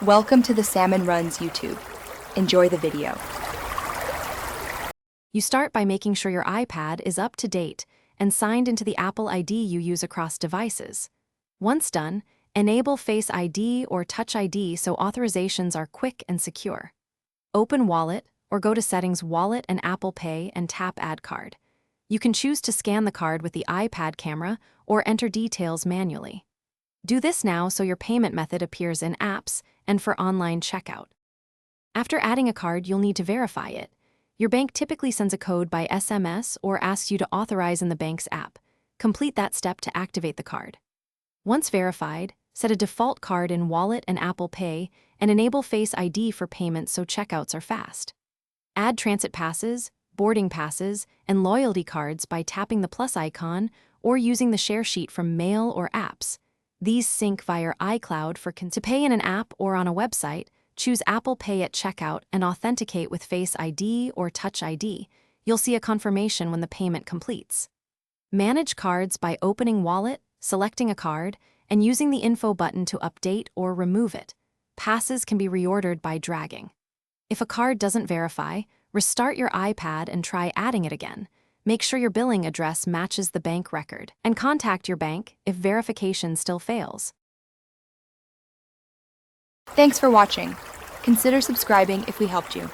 Welcome to the Salmon Runs YouTube. Enjoy the video. You start by making sure your iPad is up to date and signed into the Apple ID you use across devices. Once done, enable Face ID or Touch ID so authorizations are quick and secure. Open Wallet or go to Settings, Wallet and Apple Pay and tap Add Card. You can choose to scan the card with the iPad camera or enter details manually. Do this now so your payment method appears in apps and for online checkout. After adding a card, you'll need to verify it. Your bank typically sends a code by SMS or asks you to authorize in the bank's app. Complete that step to activate the card. Once verified, set a default card in Wallet and Apple Pay and enable Face ID for payments so checkouts are fast. Add transit passes, boarding passes, and loyalty cards by tapping the plus icon or using the share sheet from Mail or apps. These sync via iCloud to pay in an app or on a website. Choose Apple Pay at checkout and authenticate with Face ID or Touch ID. You'll see a confirmation when the payment completes. Manage cards by opening Wallet, selecting a card, and using the info button to update or remove it. Passes can be reordered by dragging. If a card doesn't verify, restart your iPad and try adding it again. Make sure your billing address matches the bank record, and contact your bank if verification still fails. Thanks for watching. Consider subscribing if we helped you.